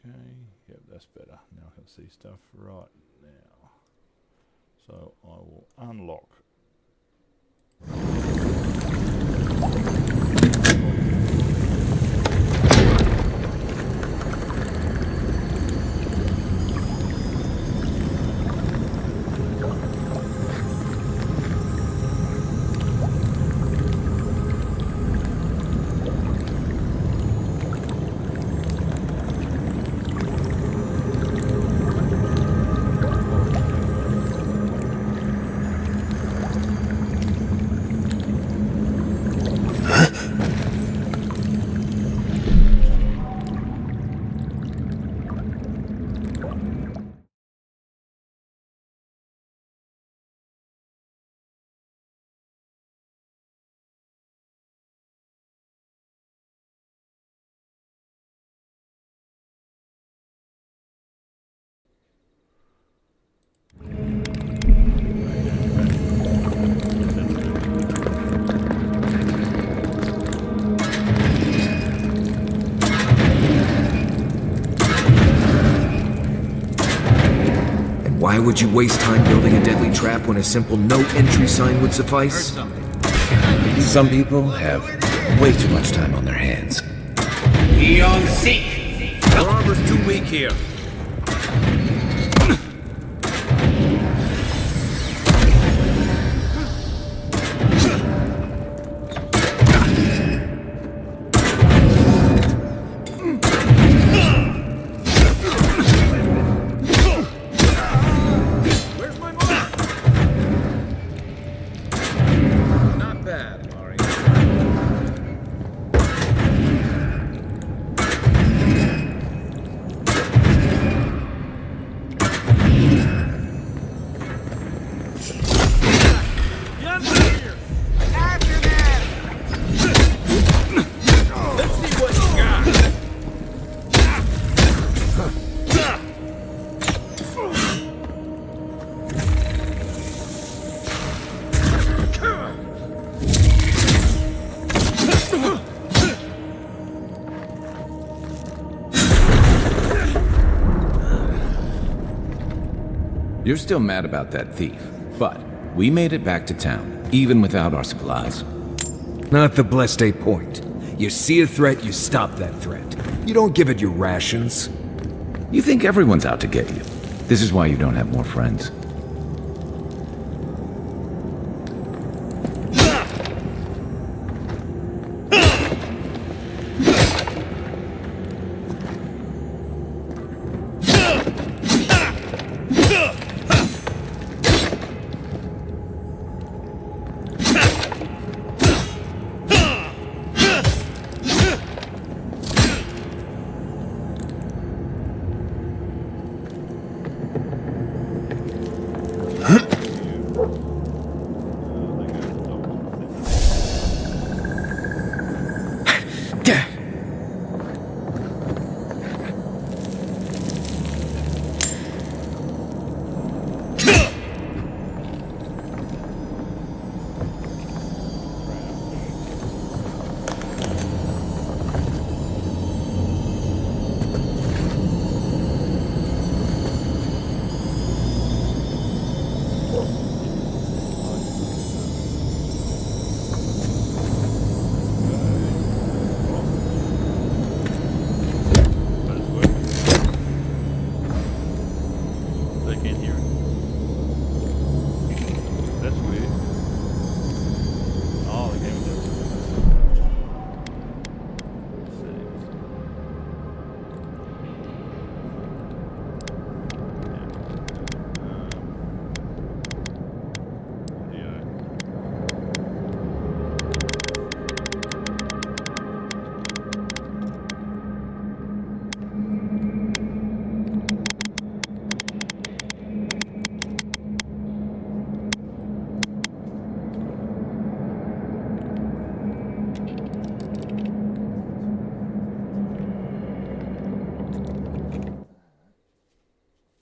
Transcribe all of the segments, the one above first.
Okay, yep, that's better. Now I can see stuff right now. So I will unlock. Why would you waste time building a deadly trap when a simple no entry sign would suffice? Some people have way too much time on their hands. Young Seek! Our armor's too weak here. You're still mad about that thief, but we made it back to town, even without our supplies. Not the blessed a point. You see a threat, you stop that threat. You don't give it your rations. You think everyone's out to get you. This is why you don't have more friends.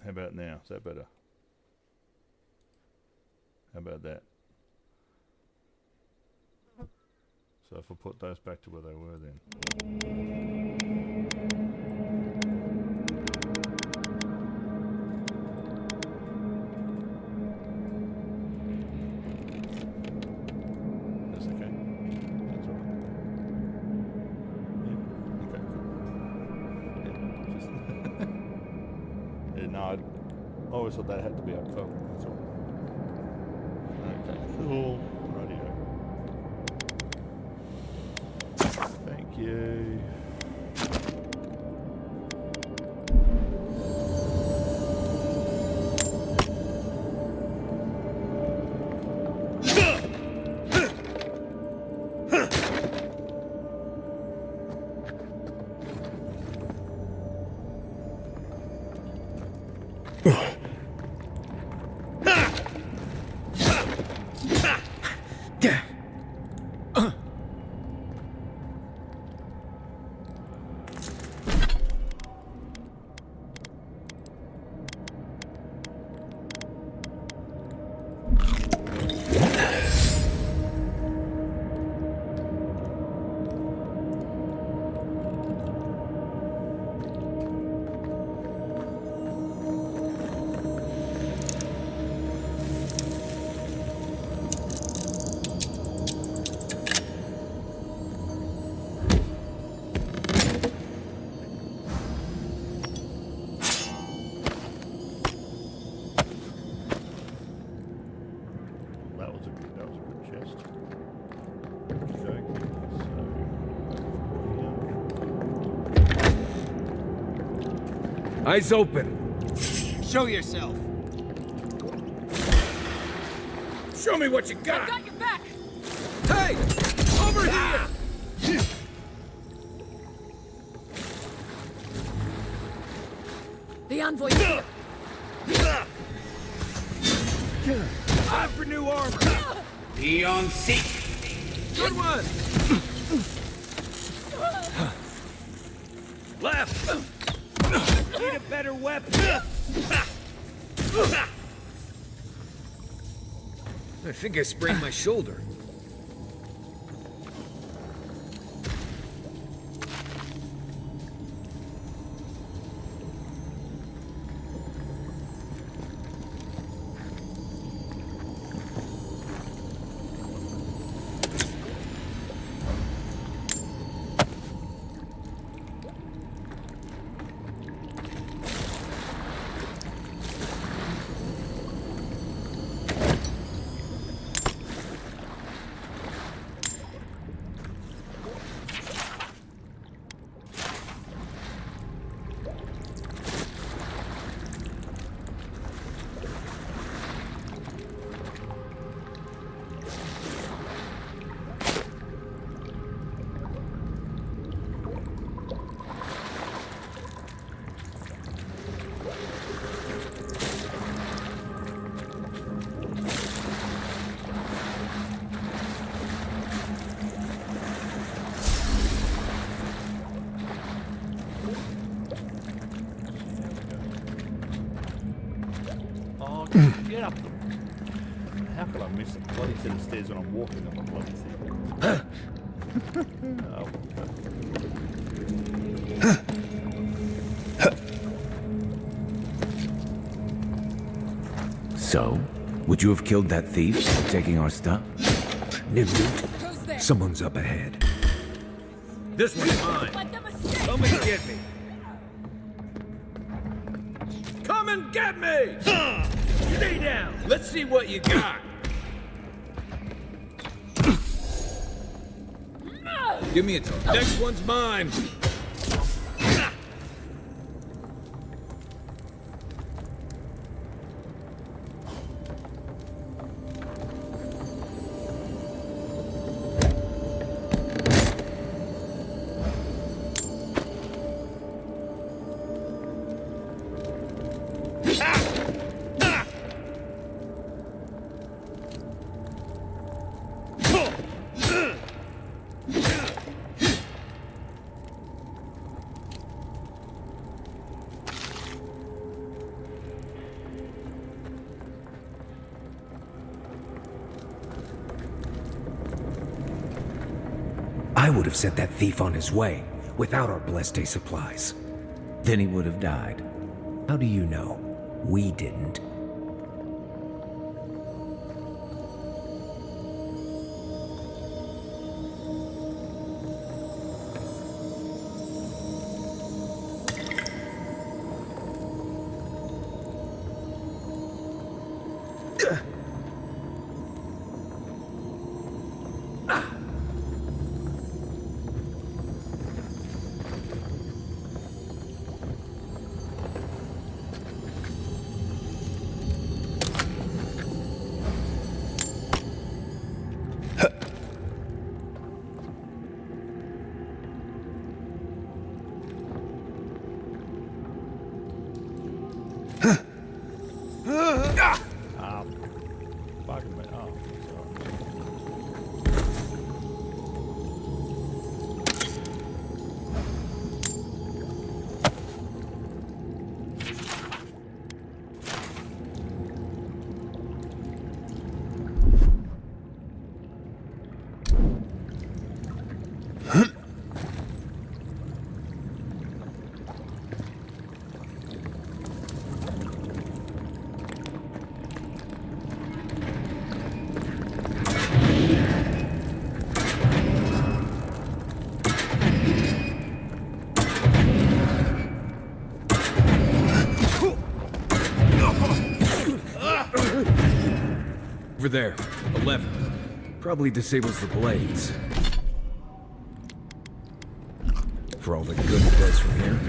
How about now? Is that better? How about that? So if I put those back to where they were then. no, I always thought that had to be up top. That's all. Okay, cool. Radio. Thank you. Eyes open. Show yourself. Show me what you got. I've got your back. Hey! Over here! The envoy. Here. Time for new armor. Be on seek. Good one. Left. Need a better weapon. I think I sprained my shoulder. Get up. How could I miss a bloody set of stairs when I'm walking up a bloody thing? So, would you have killed that thief for taking our stuff? Nimrud, Who's there? someone's up ahead. This one's mine. Let them escape. Come and get me. Come and get me! Stay down. Let's see what you got. Give me a touch. Next one's mine. I would have sent that thief on his way, without our blessed day supplies. Then he would have died. How do you know? We didn't. Over there. 11. Probably disables the blades. For all the good it does from here.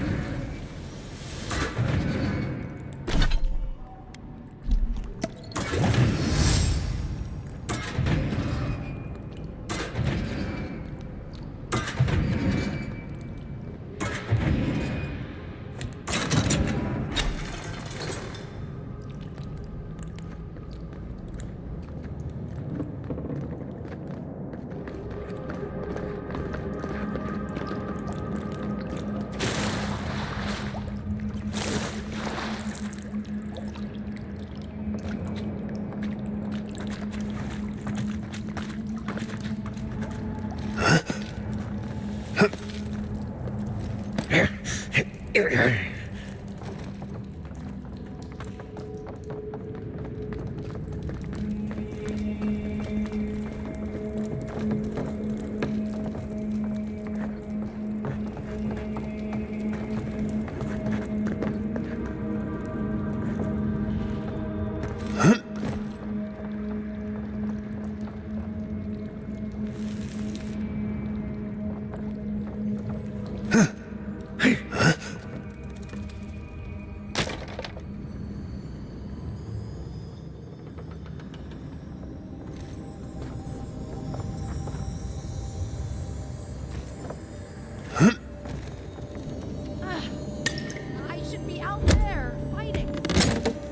I should be out there, fighting.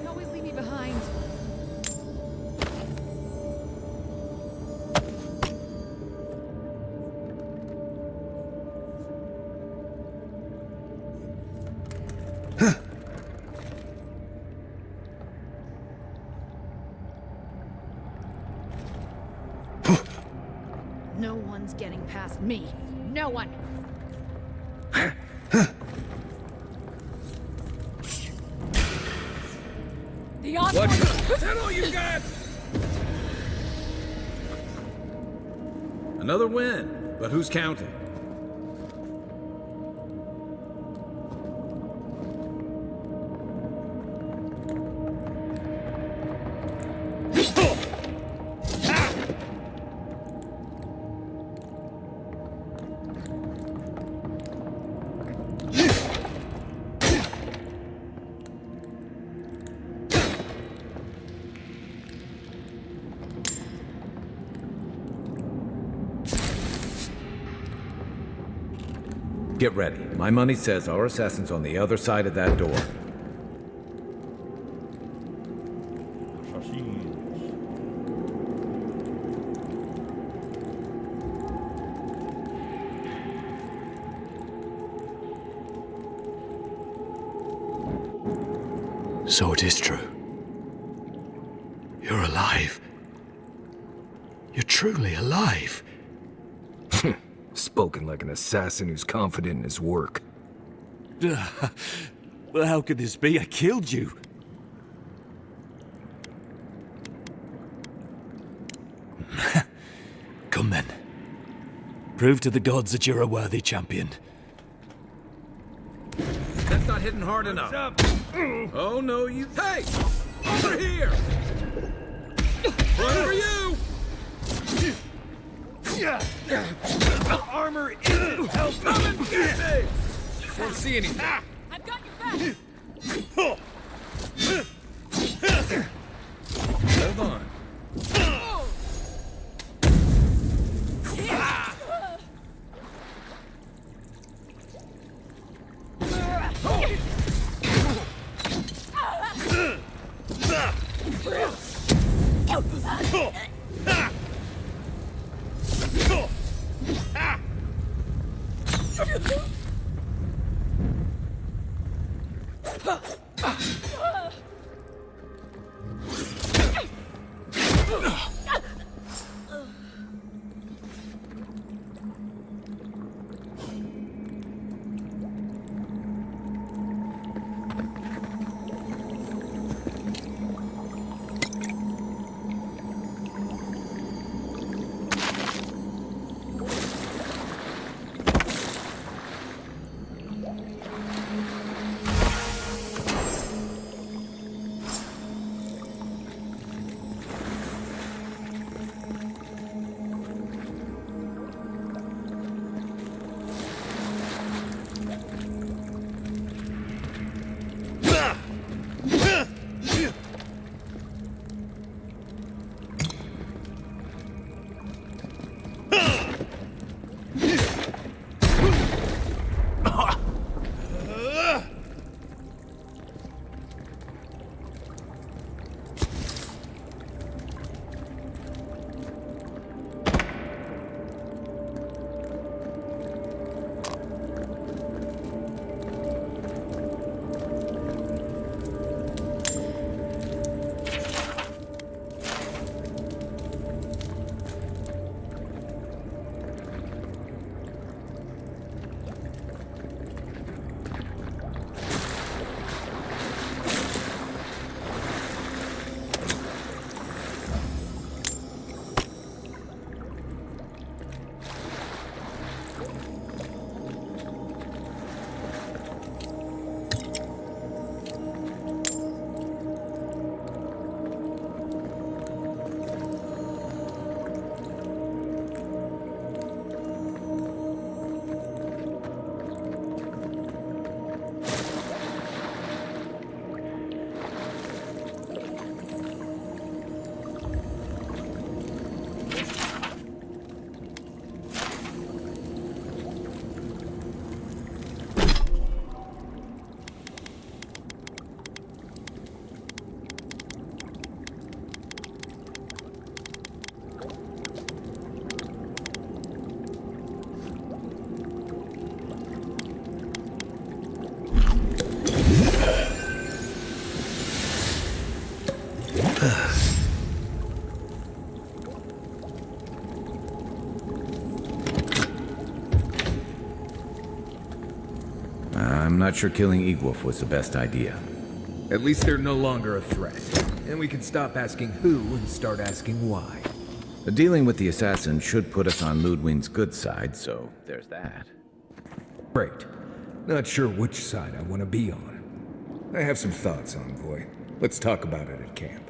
You always leave me behind. No one's getting past me. No one. The onslaught. Is that all you got? Another win, but who's counting? Get ready. My money says our assassin's on the other side of that door. So it is true. You're alive. You're truly alive. Spoken like an assassin who's confident in his work. Well, how could this be? I killed you. Come then. Prove to the gods that you're a worthy champion. That's not hitting hard enough. Oh no, you... Hey! Over here! One for you! Armor isn't helping. Come and get me! Don't see anything. I've got your back. Hold on. I'm not sure killing Igwolf was the best idea. At least they're no longer a threat. And we can stop asking who and start asking why. Dealing with the assassin should put us on Ludwig's good side, so there's that. Great. Not sure which side I want to be on. I have some thoughts, Envoy. Let's talk about it at camp.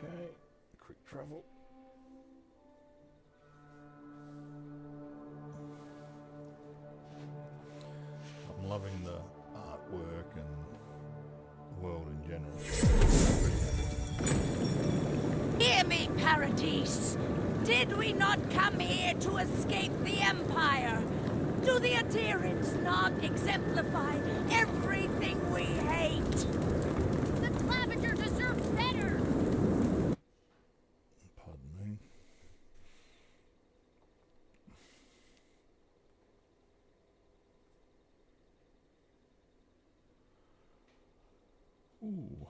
Okay, quick travel. I'm loving the artwork and the world in general. Hear me, Paradis. Did we not come here to escape the Empire? Do the adherents not exemplify everything we hate? The Clavenger deserves better! Pardon me. Ooh.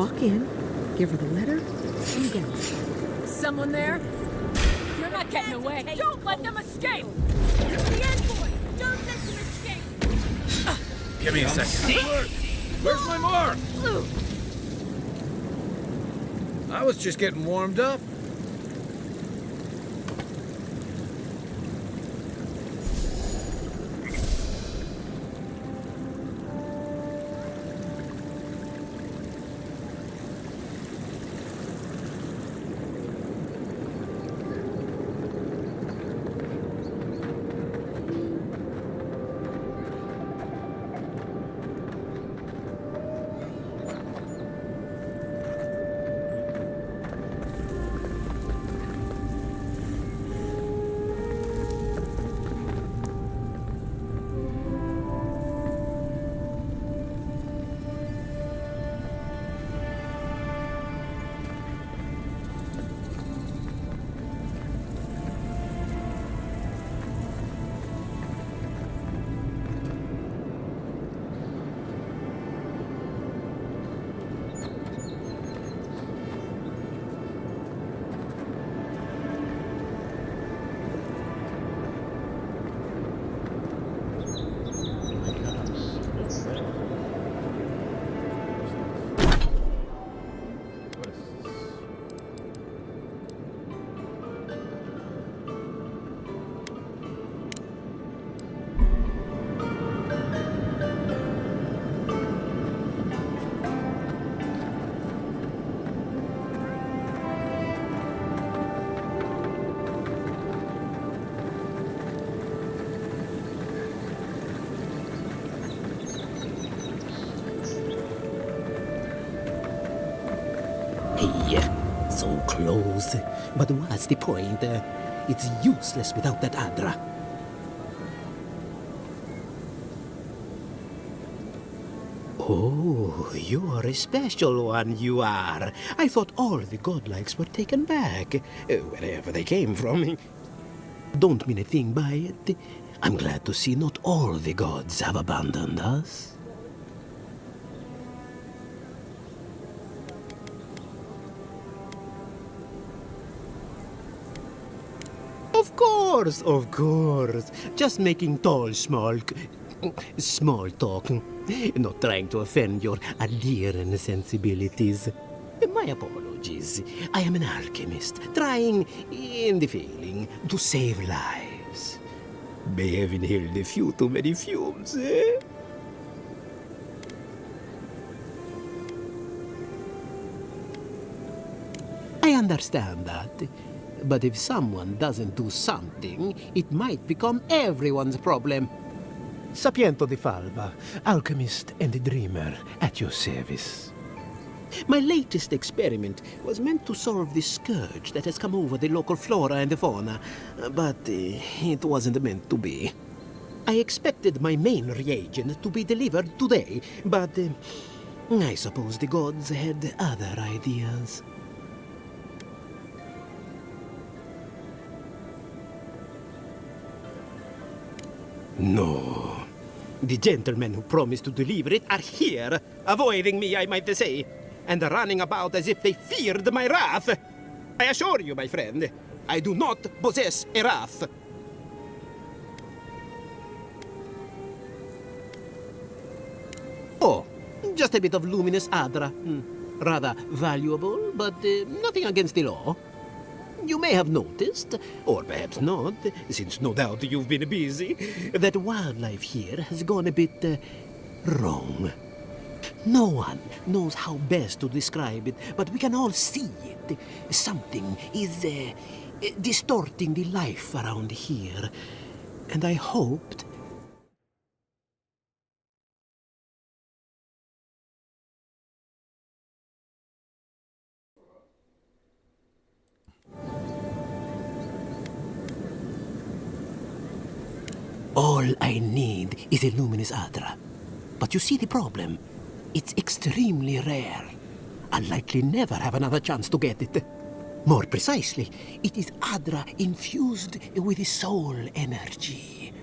walk in, give her the letter, and go. Someone there? You're not getting away. Don't let them escape! The envoy! Don't let them escape! Give me a second. Where's my mark? I was just getting warmed up. So close. But what's the point? It's useless without that Adra. Oh, you're a special one, you are. I thought all the godlikes were taken back, wherever they came from. Don't mean a thing by it. I'm glad to see not all the gods have abandoned us. Of course. Just making small talk. Not trying to offend your Adrian sensibilities. My apologies. I am an alchemist, trying, in the failing, to save lives. May have inhaled a few too many fumes, eh? I understand that. But if someone doesn't do something, it might become everyone's problem. Sapiento di Falva, alchemist and dreamer, at your service. My latest experiment was meant to solve the scourge that has come over the local flora and fauna, but it wasn't meant to be. I expected my main reagent to be delivered today, but I suppose the gods had other ideas. No. The gentlemen who promised to deliver it are here, avoiding me, I might say, and running about as if they feared my wrath. I assure you, my friend, I do not possess a wrath. Oh, just a bit of luminous Adra. Rather valuable, but nothing against the law. You may have noticed, or perhaps not, since no doubt you've been busy, that wildlife here has gone a bit wrong. No one knows how best to describe it, but we can all see it. Something is distorting the life around here. And I hoped... All I need is a luminous Adra. But you see the problem? It's extremely rare. I'll likely never have another chance to get it. More precisely, it is Adra infused with soul energy.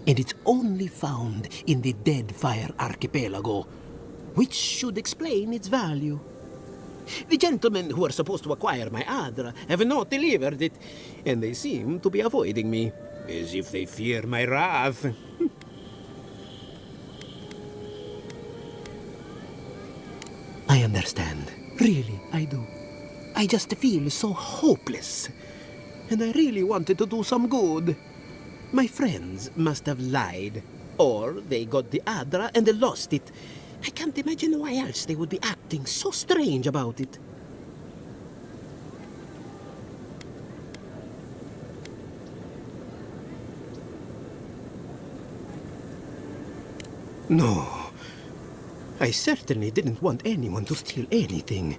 And it's only found in the Dead Fire Archipelago, which should explain its value. The gentlemen who are supposed to acquire my Adra have not delivered it, and they seem to be avoiding me, as if they fear my wrath. I understand. Really, I do. I just feel so hopeless. And I really wanted to do some good. My friends must have lied. Or they got the Adra and they lost it. I can't imagine why else they would be acting so strange about it. No. I certainly didn't want anyone to steal anything.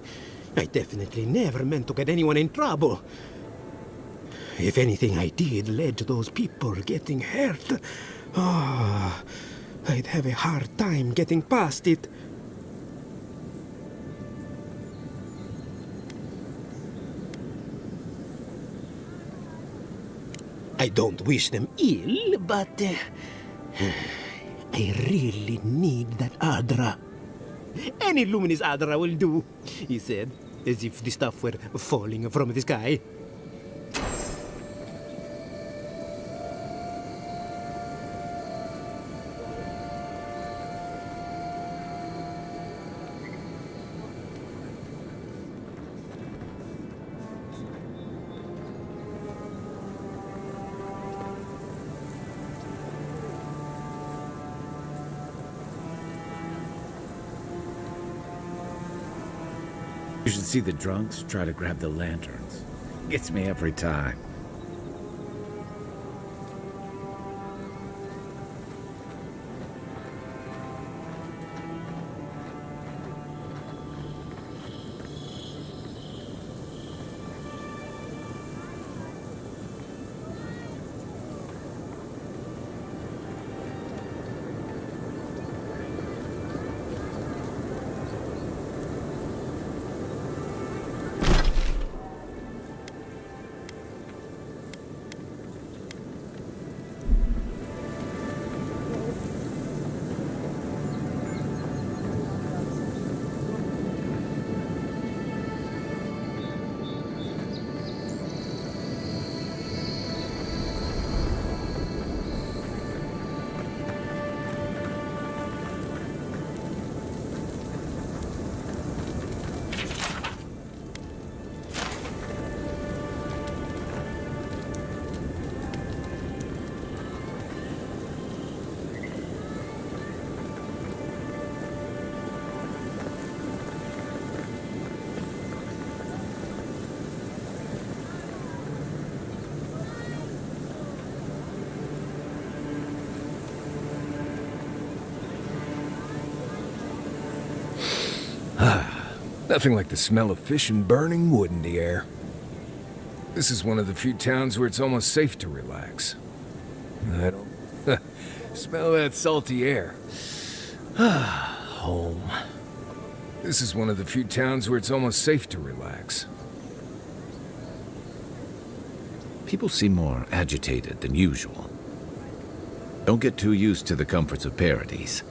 I definitely never meant to get anyone in trouble. If anything I did led to those people getting hurt, I'd have a hard time getting past it. I don't wish them ill, but I really need that Adra. Any luminous Adra will do, he said, as if the stuff were falling from the sky. You should see the drunks try to grab the lanterns. Gets me every time. Nothing like the smell of fish and burning wood in the air. This is one of the few towns where it's almost safe to relax. I don't... smell that salty air. Home. This is one of the few towns where it's almost safe to relax. People seem more agitated than usual. Don't get too used to the comforts of Paradise.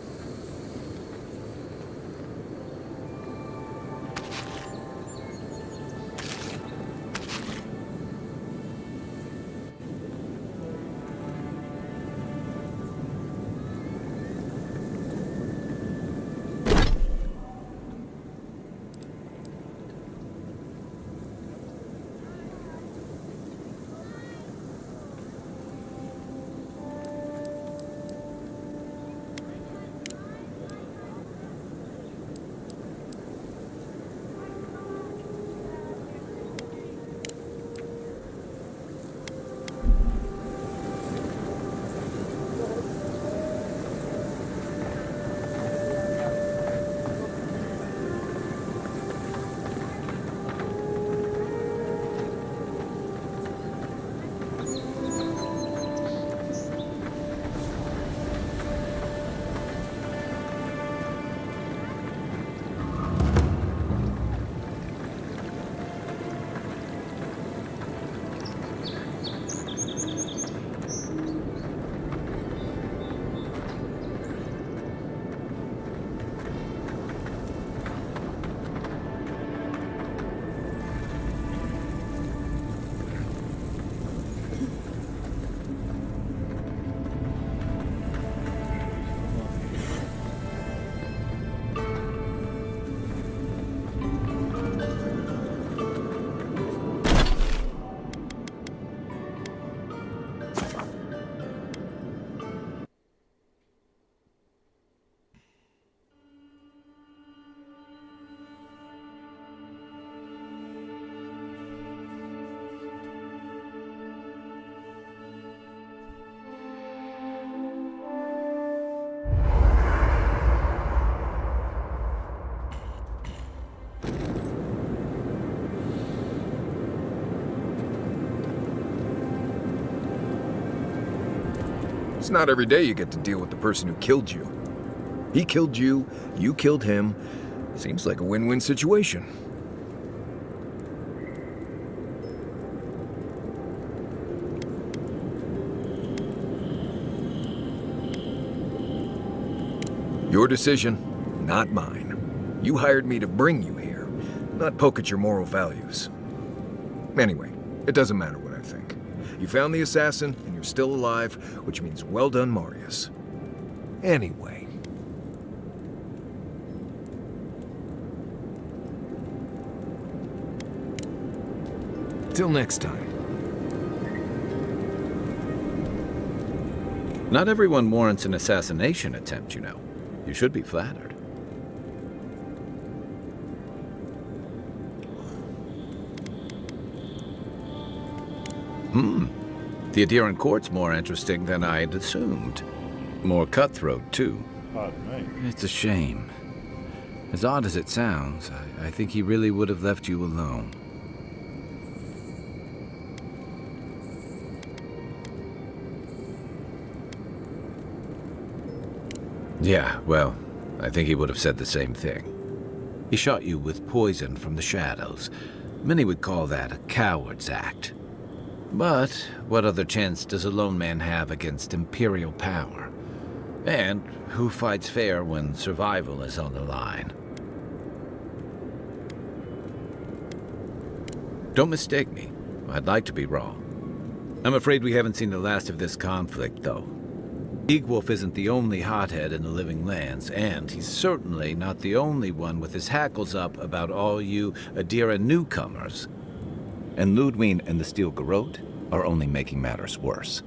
It's not every day you get to deal with the person who killed you. He killed you, you killed him. Seems like a win-win situation. Your decision, not mine. You hired me to bring you here, not poke at your moral values. Anyway, it doesn't matter what I think. You found the assassin, and you're still alive, which means well done, Marius. Anyway. Till next time. Not everyone warrants an assassination attempt, you know. You should be flattered. The Adherent Court's more interesting than I'd assumed. More cutthroat, too. Pardon me. It's a shame. As odd as it sounds, I think he really would have left you alone. Yeah, well, I think he would have said the same thing. He shot you with poison from the shadows. Many would call that a coward's act. But what other chance does a lone man have against imperial power? And who fights fair when survival is on the line? Don't mistake me. I'd like to be wrong. I'm afraid we haven't seen the last of this conflict, though. Eagwolf isn't the only hothead in the Living Lands, and he's certainly not the only one with his hackles up about all you Adira newcomers. And Ludwig and the Steel Garrote are only making matters worse.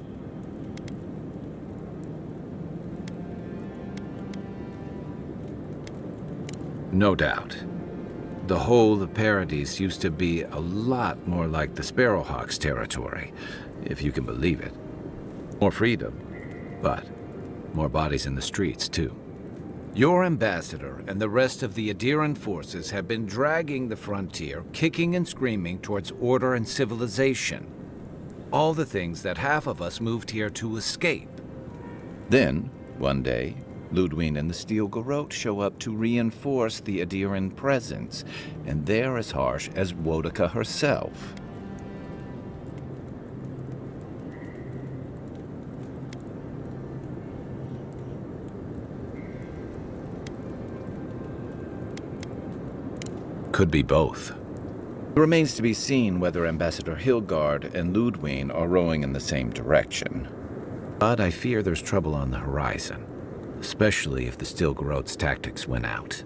No doubt. The whole of Paradise used to be a lot more like the Sparrowhawk's territory, if you can believe it. More freedom. But more bodies in the streets, too. Your ambassador and the rest of the Adherent forces have been dragging the frontier, kicking and screaming towards order and civilization. All the things that half of us moved here to escape. Then, one day, Ludwig and the Steel Garrote show up to reinforce the Adherent presence, and they're as harsh as Woedica herself. Could be both. It remains to be seen whether Ambassador Hilgard and Ludwig are rowing in the same direction. But I fear there's trouble on the horizon, especially if the Steel Garrote's tactics win out.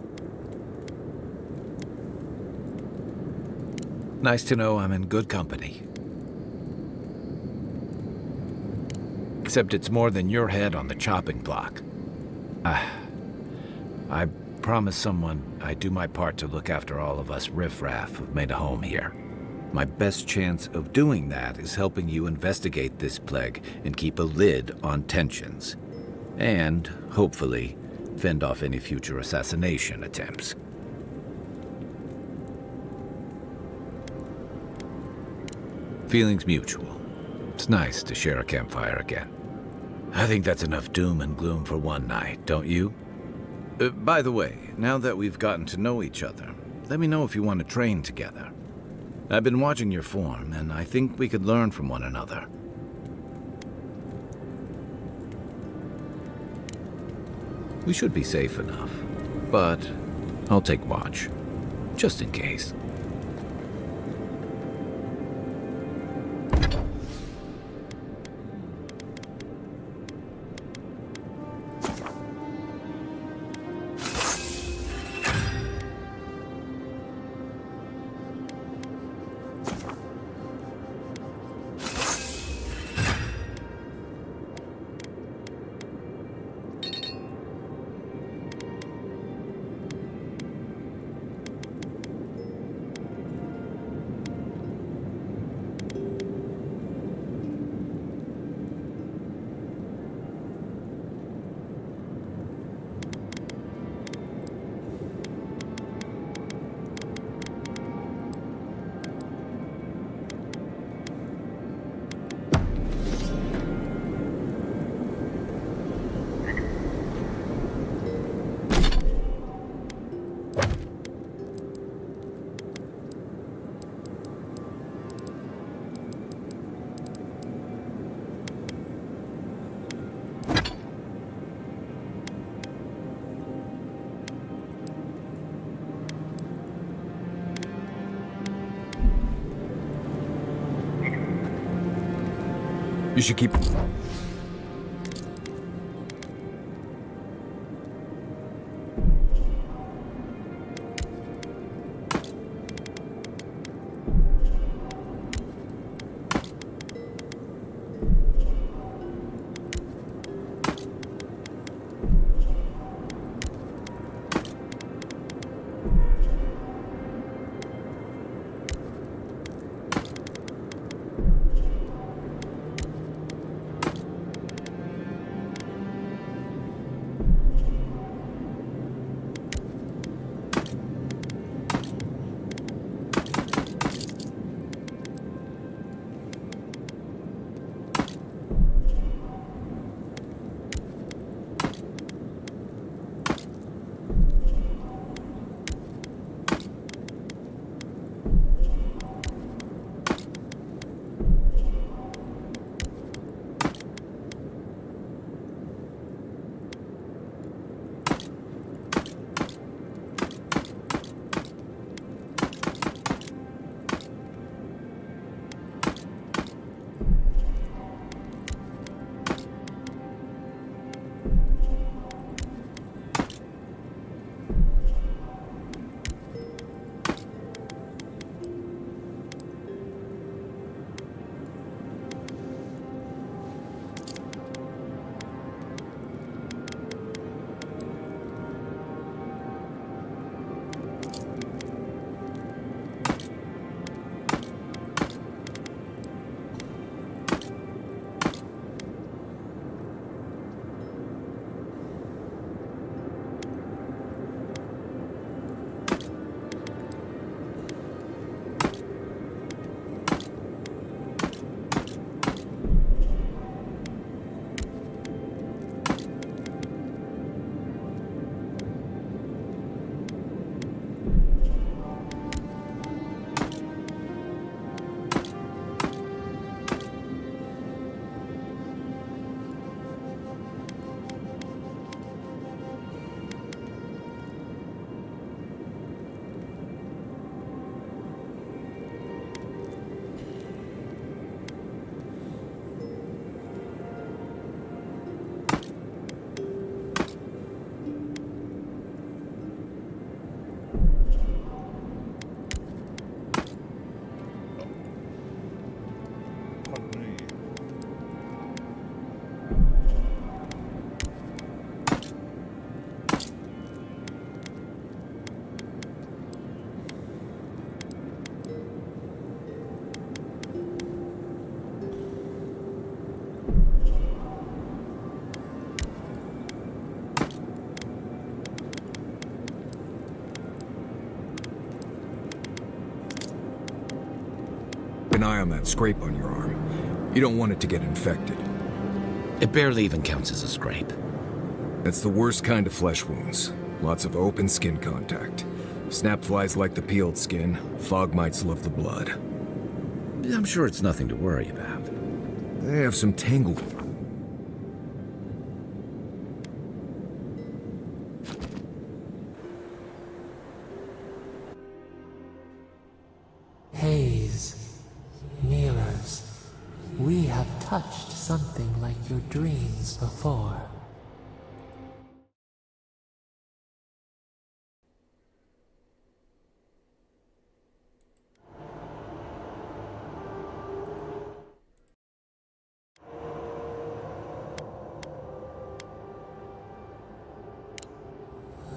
Nice to know I'm in good company. Except it's more than your head on the chopping block. I promised someone I'd do my part to look after all of us riffraff who've made a home here. My best chance of doing that is helping you investigate this plague and keep a lid on tensions. And, hopefully, fend off any future assassination attempts. Feelings mutual. It's nice to share a campfire again. I think that's enough doom and gloom for one night, don't you? By the way, now that we've gotten to know each other, let me know if you want to train together. I've been watching your form, and I think we could learn from one another. We should be safe enough, but I'll take watch, just in case. You should keep... an eye on that scrape on your arm. You don't want it to get infected. It barely even counts as a scrape. That's the worst kind of flesh wounds. Lots of open skin contact. Snap flies like the peeled skin. Fog mites love the blood. I'm sure it's nothing to worry about. They have some tangle. Haze, mirrors. We have touched something like your dreams before.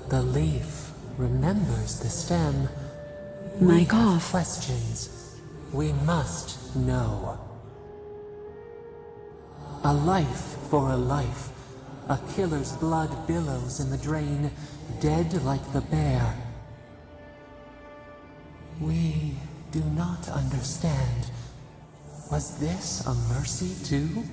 The leaf remembers the stem. Mic off. Questions. We must know. A life for a life. A killer's blood billows in the drain, dead like the bear. We do not understand. Was this a mercy too?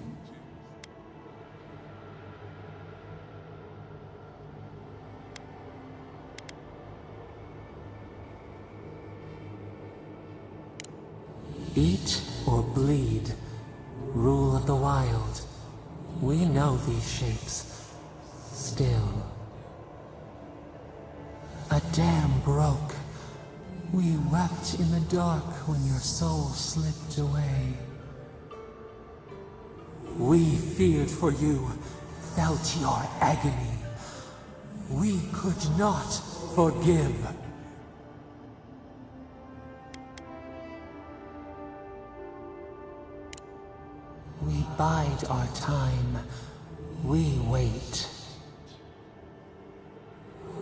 Eat or bleed. Rule of the wild. We know these shapes. Still. A dam broke. We wept in the dark when your soul slipped away. We feared for you, felt your agony. We could not forgive. We bide our time. We wait.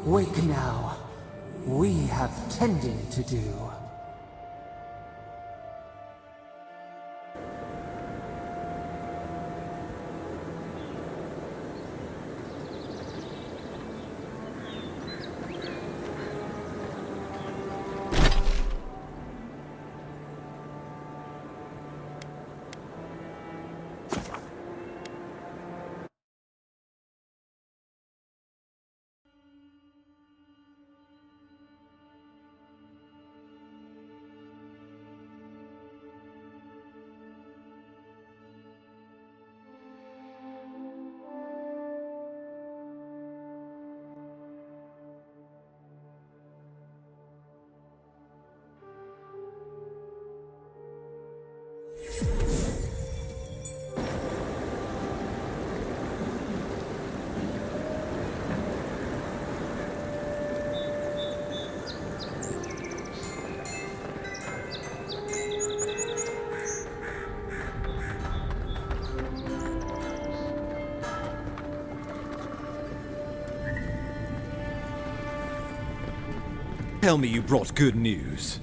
Wake now. We have tending to do. Tell me you brought good news.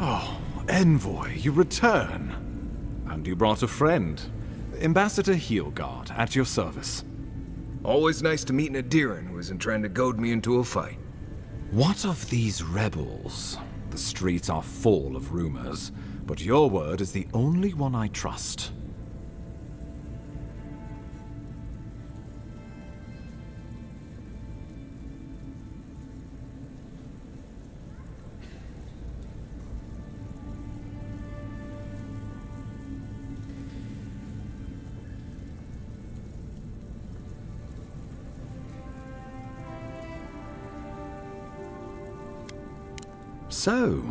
Oh, Envoy, you return. And you brought a friend. Ambassador Heelguard, at your service. Always nice to meet an Adiran who isn't trying to goad me into a fight. What of these rebels? The streets are full of rumors, but your word is the only one I trust. So,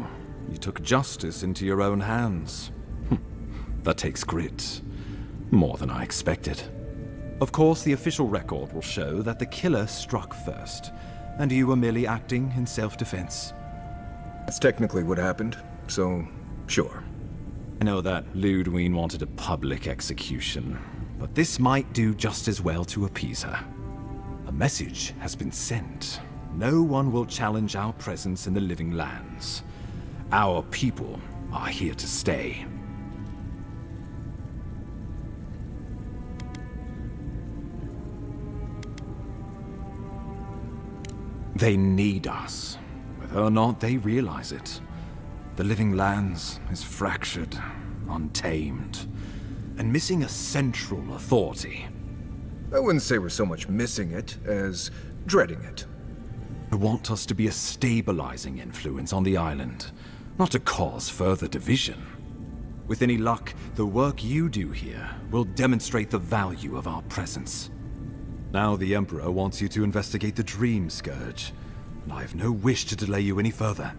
you took justice into your own hands. That takes grit. More than I expected. Of course, the official record will show that the killer struck first, and you were merely acting in self-defense. That's technically what happened, so sure. I know that Ludwine wanted a public execution, but this might do just as well to appease her. A message has been sent. No one will challenge our presence in the living lands. Our people are here to stay. They need us. Whether or not they realize it. The living lands is fractured, untamed, and missing a central authority. I wouldn't say we're so much missing it as dreading it. I want us to be a stabilizing influence on the island, not to cause further division. With any luck, the work you do here will demonstrate the value of our presence. Now the Emperor wants you to investigate the Dream Scourge, and I have no wish to delay you any further.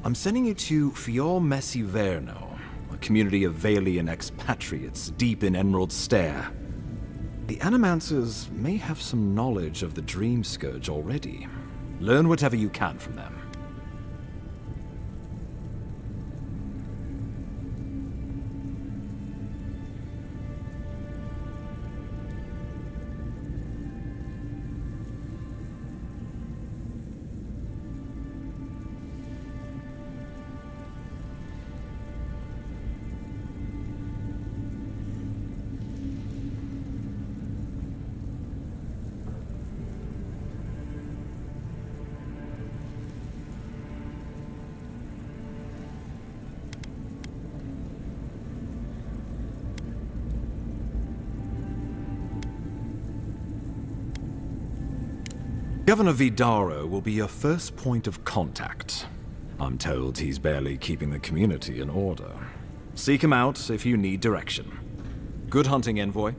I'm sending you to Fior Messi Verno, a community of Valian expatriates deep in Emerald Stair. The Animancers may have some knowledge of the Dream Scourge already. Learn whatever you can from them. Governor Vidaro will be your first point of contact. I'm told he's barely keeping the community in order. Seek him out if you need direction. Good hunting, Envoy.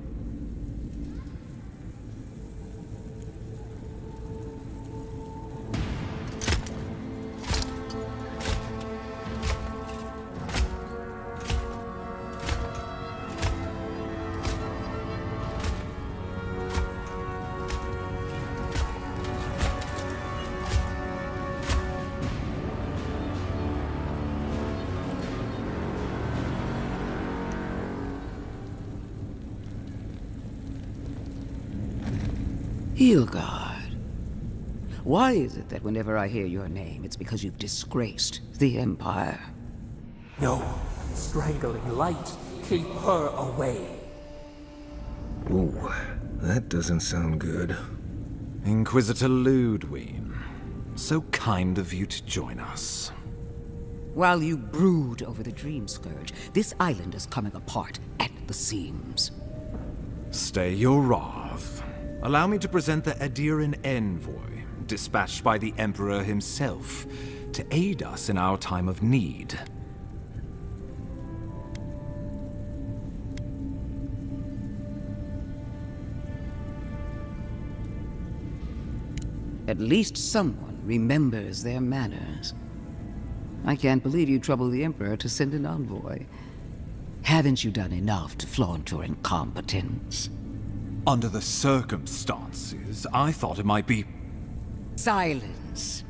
Hilgard. Why is it that whenever I hear your name, it's because you've disgraced the Empire? No. Strangling light. Keep her away. Ooh, that doesn't sound good. Inquisitor Ludwig, so kind of you to join us. While you brood over the Dream Scourge, this island is coming apart at the seams. Stay your wrath. Allow me to present the Adiran envoy, dispatched by the Emperor himself, to aid us in our time of need. At least someone remembers their manners. I can't believe you troubled the Emperor to send an envoy. Haven't you done enough to flaunt your incompetence? Under the circumstances, I thought it might be... Silence.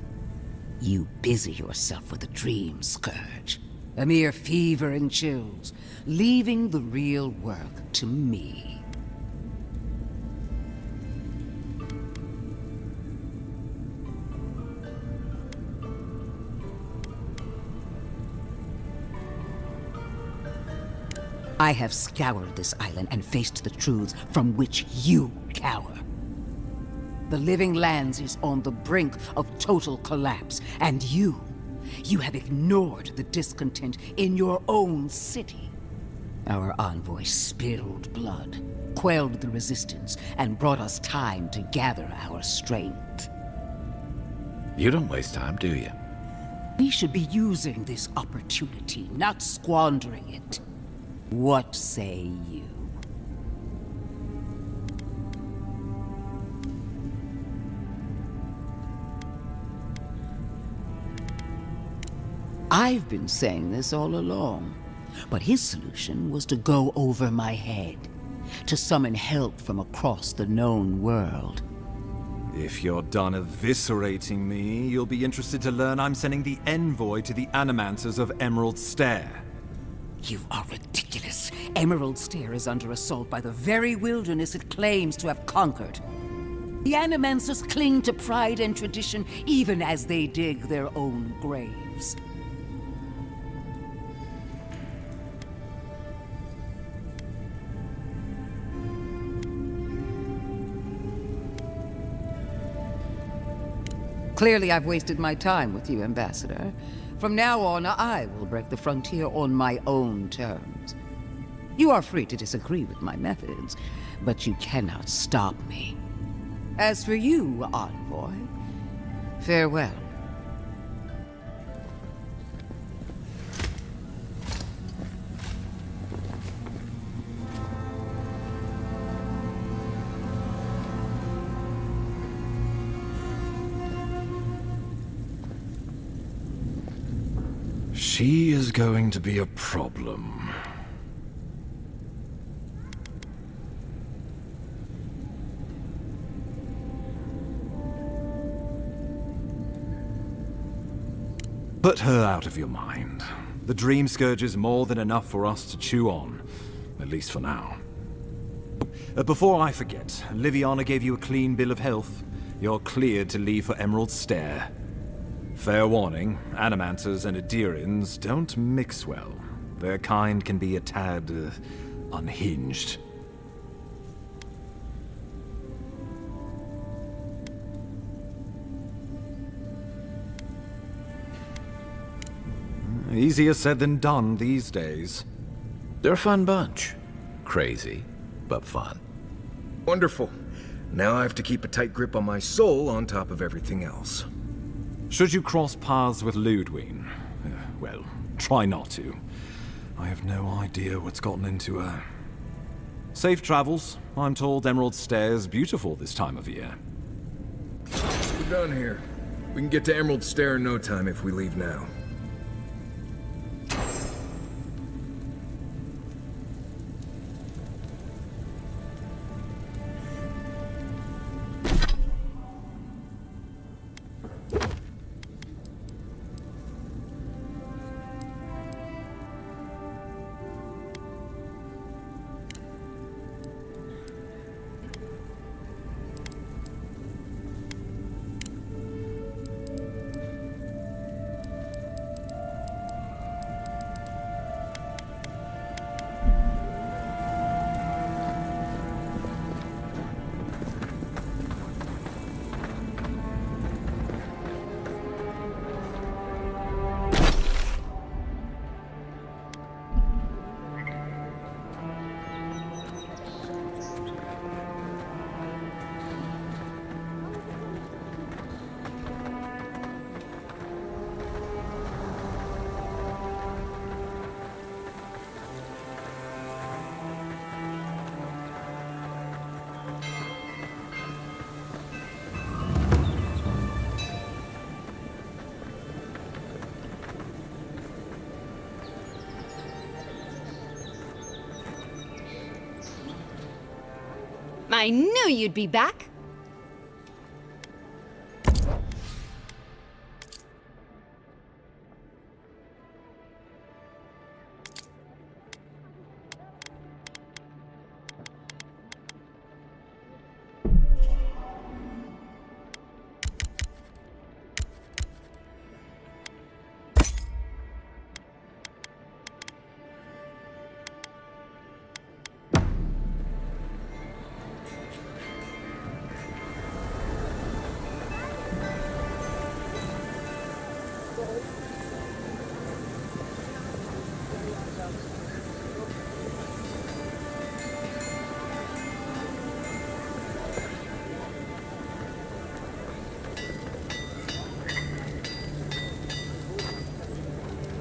You busy yourself with the Dream Scourge. A mere fever and chills, leaving the real work to me. I have scoured this island and faced the truths from which you cower. The Living Lands is on the brink of total collapse, and you have ignored the discontent in your own city. Our envoy spilled blood, quelled the resistance, and brought us time to gather our strength. You don't waste time, do you? We should be using this opportunity, not squandering it. What say you? I've been saying this all along, but his solution was to go over my head, to summon help from across the known world. If you're done eviscerating me, you'll be interested to learn I'm sending the envoy to the Animancers of Emerald Stair. You are ridiculous. Emerald Stair is under assault by the very wilderness it claims to have conquered. The Animancers cling to pride and tradition even as they dig their own graves. Clearly I've wasted my time with you, Ambassador. From now on, I will break the frontier on my own terms. You are free to disagree with my methods, but you cannot stop me. As for you, envoy, farewell. She is going to be a problem. Put her out of your mind. The Dream Scourge is more than enough for us to chew on, at least for now. Before I forget, Liviana gave you a clean bill of health. You're cleared to leave for Emerald Stair. Fair warning, Animancers and Adirans don't mix well. Their kind can be a tad, unhinged. Easier said than done these days. They're a fun bunch. Crazy, but fun. Wonderful. Now I have to keep a tight grip on my soul on top of everything else. Should you cross paths with Ludwig, well, try not to. I have no idea what's gotten into her. Safe travels. I'm told Emerald Stair's beautiful this time of year. We're done here. We can get to Emerald Stair in no time if we leave now. I knew you'd be back.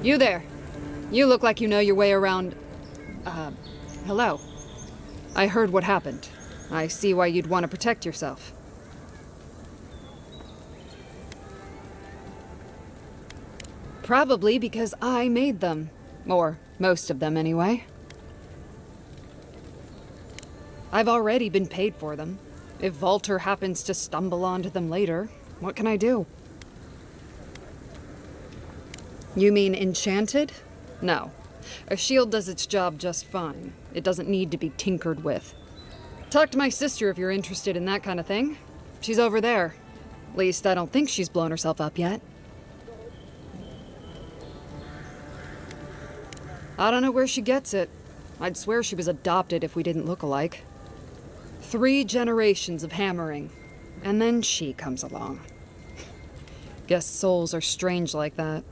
You there. You look like you know your way around... hello. I heard what happened. I see why you'd want to protect yourself. Probably because I made them. Or most of them, anyway. I've already been paid for them. If Volter happens to stumble onto them later, what can I do? You mean enchanted? No. A shield does its job just fine. It doesn't need to be tinkered with. Talk to my sister if you're interested in that kind of thing. She's over there. At least I don't think she's blown herself up yet. I don't know where she gets it. I'd swear she was adopted if we didn't look alike. 3 generations of hammering, and then she comes along. Guess souls are strange like that.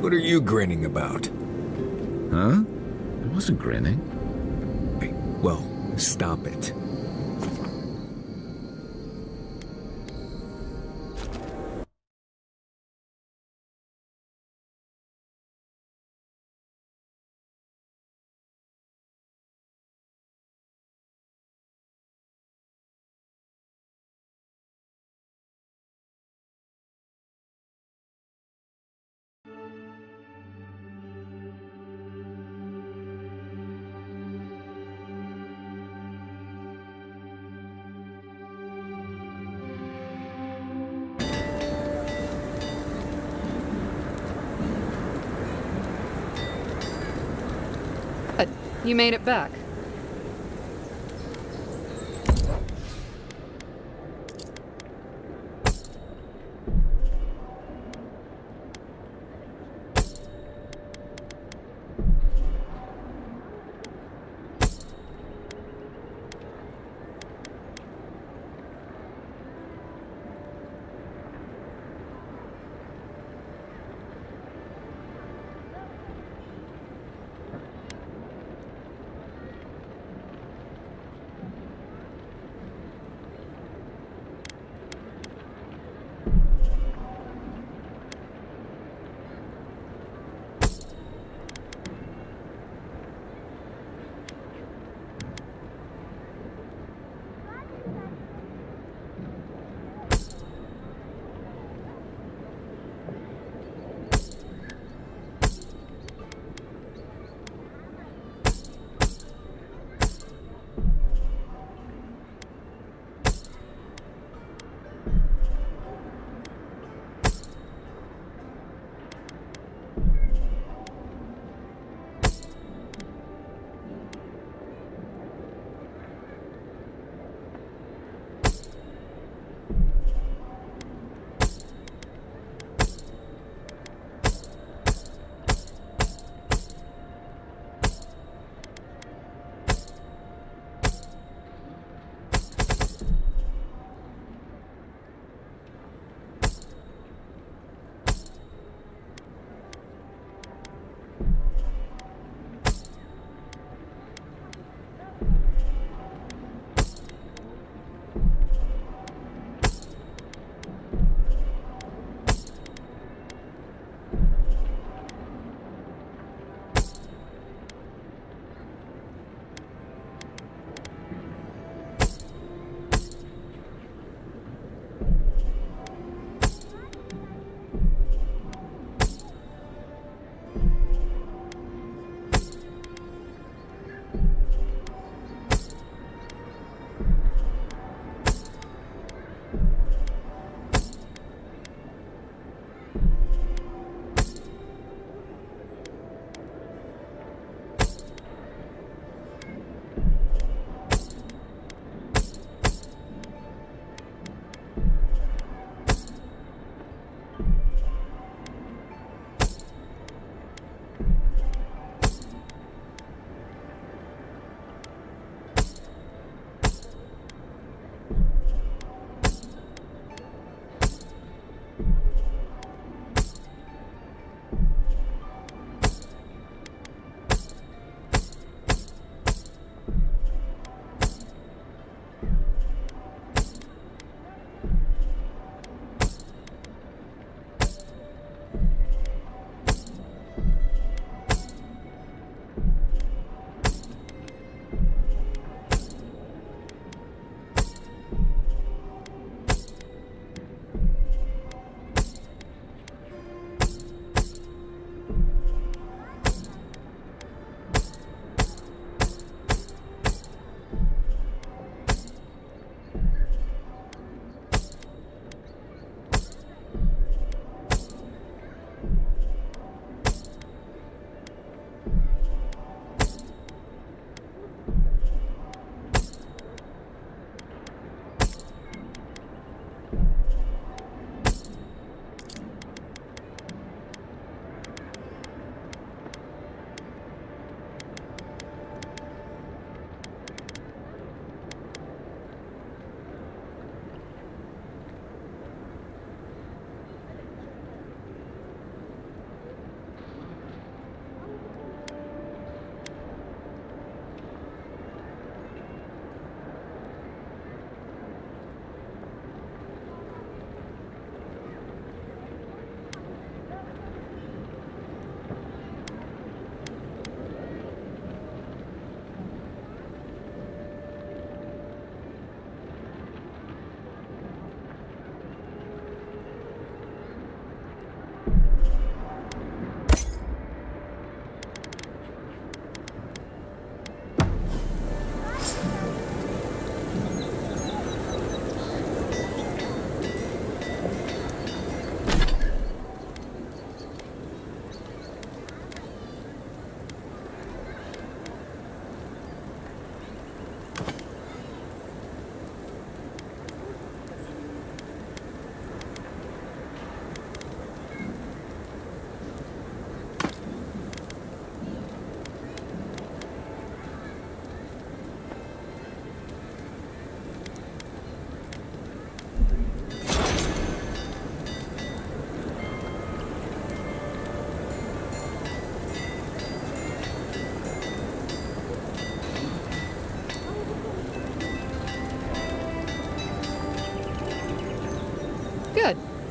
What are you grinning about? Huh? I wasn't grinning. Hey, well, stop it. You made it back.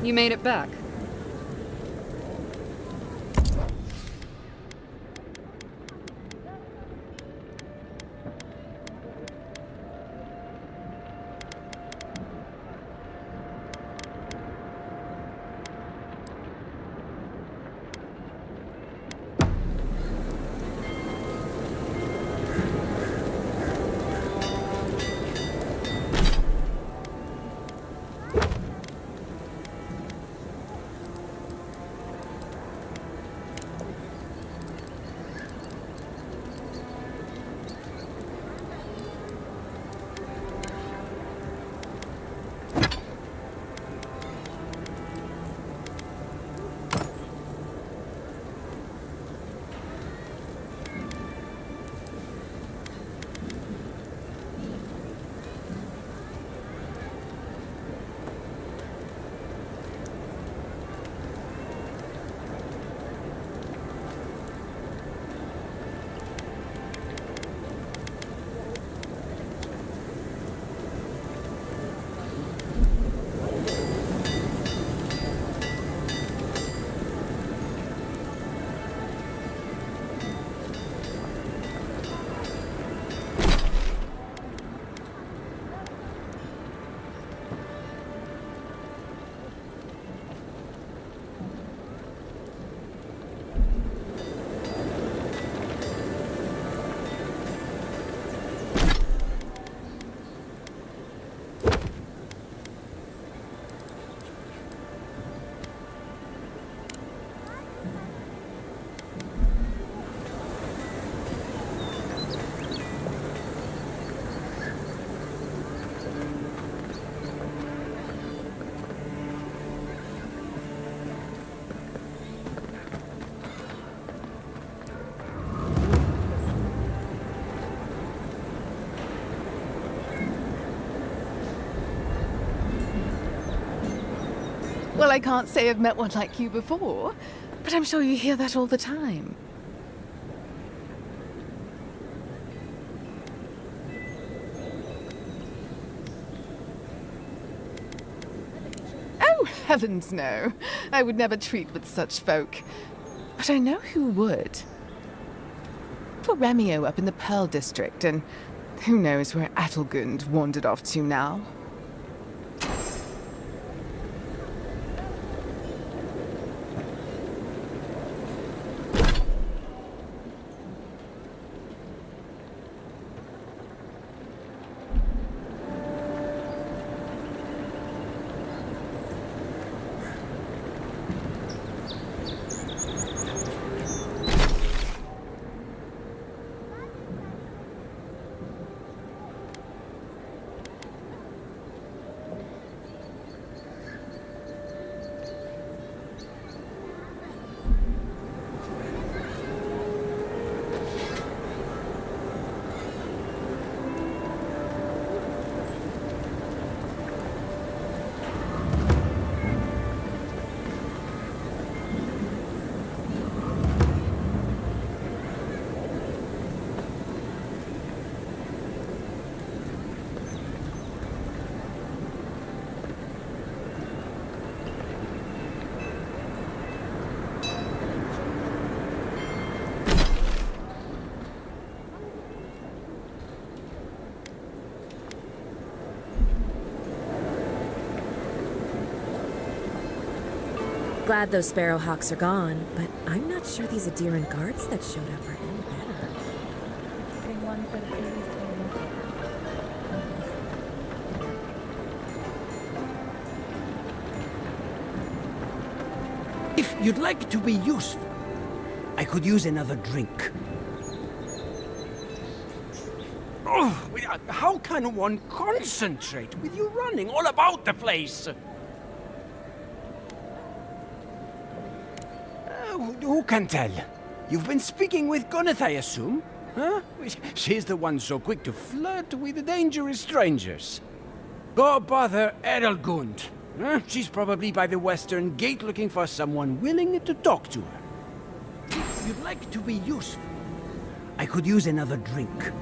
You made it back. Well, I can't say I've met one like you before, but I'm sure you hear that all the time. Oh, heavens no. I would never treat with such folk. But I know who would. For Remio up in the Pearl District, and who knows where Adelgund wandered off to now. Glad those sparrowhawks are gone, but I'm not sure these Adiran guards that showed up are any better. Bring one for the previous one. If you'd like to be useful, I could use another drink. Oh, how can one concentrate with you running all about the place? Who can tell? You've been speaking with Gunith, I assume? Huh? She's the one so quick to flirt with dangerous strangers. Go bother Edelgund. Huh? She's probably by the western gate looking for someone willing to talk to her. If you'd like to be useful, I could use another drink.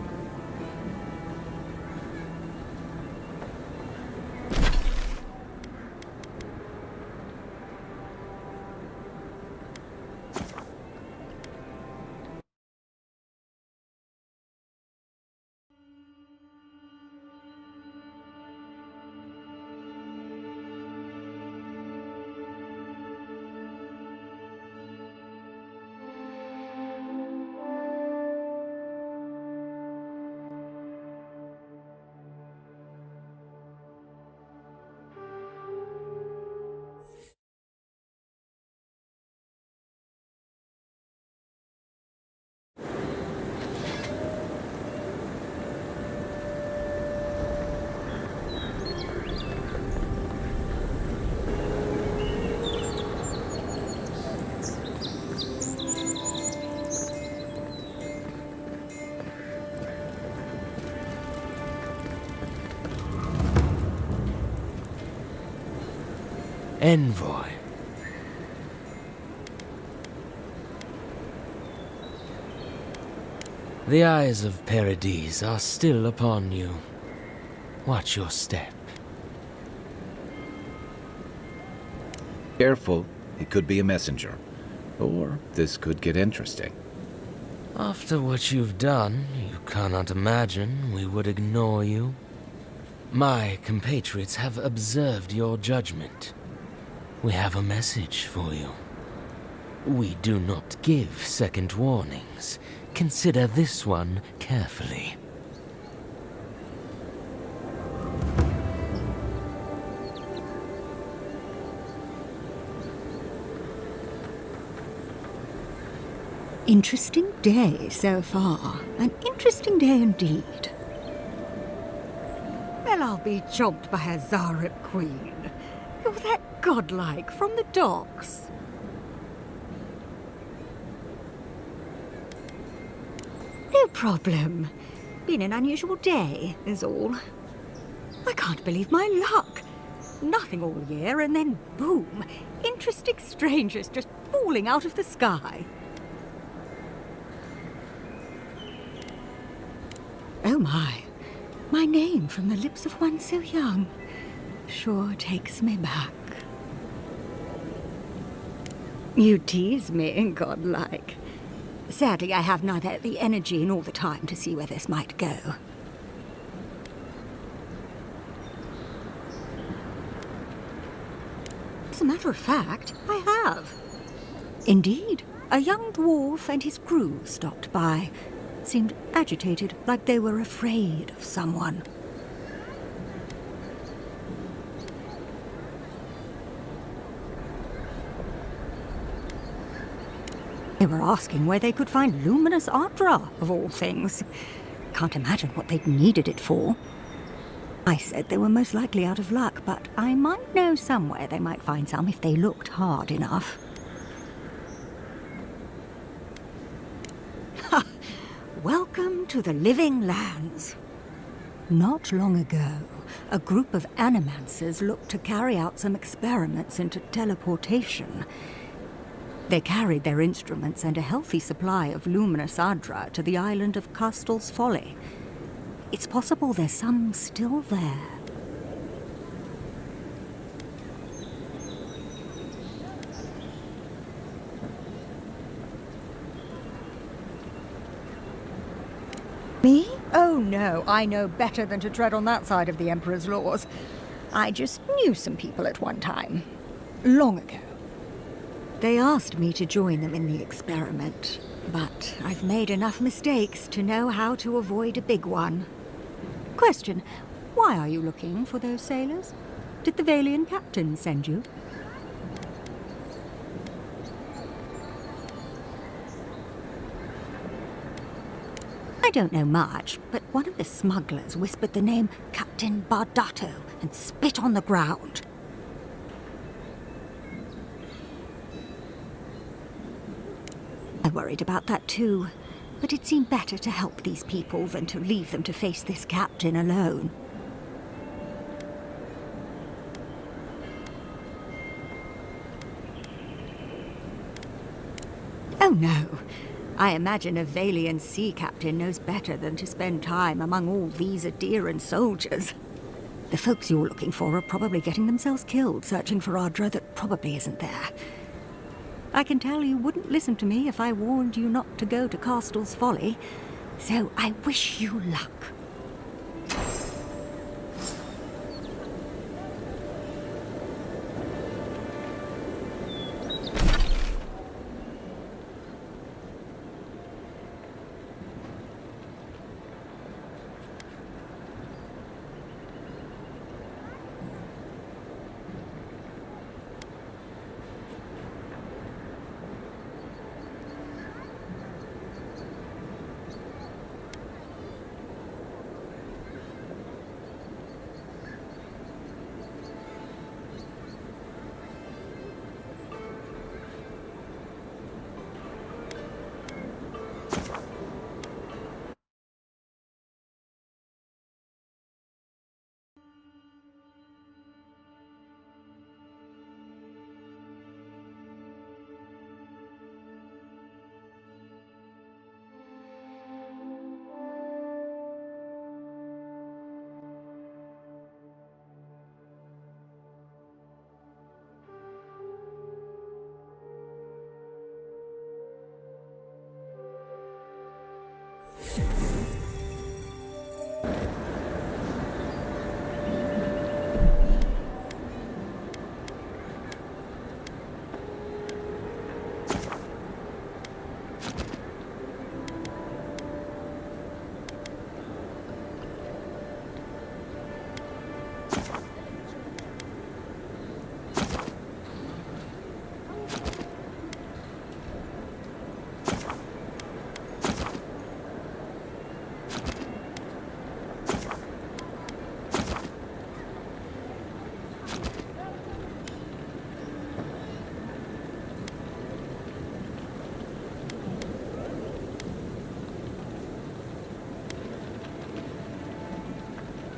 envoy. The eyes of Paradis are still upon you. Watch your step. Careful, he could be a messenger. Or this could get interesting. After what you've done, you cannot imagine we would ignore you. My compatriots have observed your judgment. We have a message for you. We do not give second warnings. Consider this one carefully. Interesting day so far. An interesting day indeed. Well, I'll be chomped by a Zarek queen. You're that godlike from the docks. No problem. Been an unusual day, is all. I can't believe my luck. Nothing all year, and then boom, interesting strangers just falling out of the sky. Oh my name from the lips of one so young sure takes me back. You tease me, godlike. Sadly, I have neither the energy nor the time to see where this might go. As a matter of fact, I have. Indeed, a young dwarf and his crew stopped by. Seemed agitated, like they were afraid of someone. They were asking where they could find luminous Ardra, of all things. Can't imagine what they'd needed it for. I said they were most likely out of luck, but I might know somewhere they might find some if they looked hard enough. Ha! Welcome to the Living Lands. Not long ago, a group of animancers looked to carry out some experiments into teleportation. They carried their instruments and a healthy supply of luminous Ardra to the island of Castel's Folly. It's possible there's some still there. Me? Oh no, I know better than to tread on that side of the Emperor's laws. I just knew some people at one time. Long ago. They asked me to join them in the experiment, but I've made enough mistakes to know how to avoid a big one. Question, why are you looking for those sailors? Did the Valian captain send you? I don't know much, but one of the smugglers whispered the name Captain Bardato and spit on the ground. I worried about that too, but it seemed better to help these people than to leave them to face this captain alone. Oh no. I imagine a Valian sea captain knows better than to spend time among all these Adiran soldiers. The folks you're looking for are probably getting themselves killed searching for Ardra that probably isn't there. I can tell you wouldn't listen to me if I warned you not to go to Castel's Folly, so I wish you luck.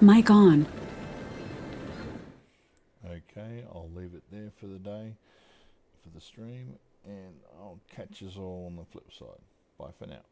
Mic on. Okay, I'll leave it there for the day, for the stream, and I'll catch us all on the flip side. Bye for now.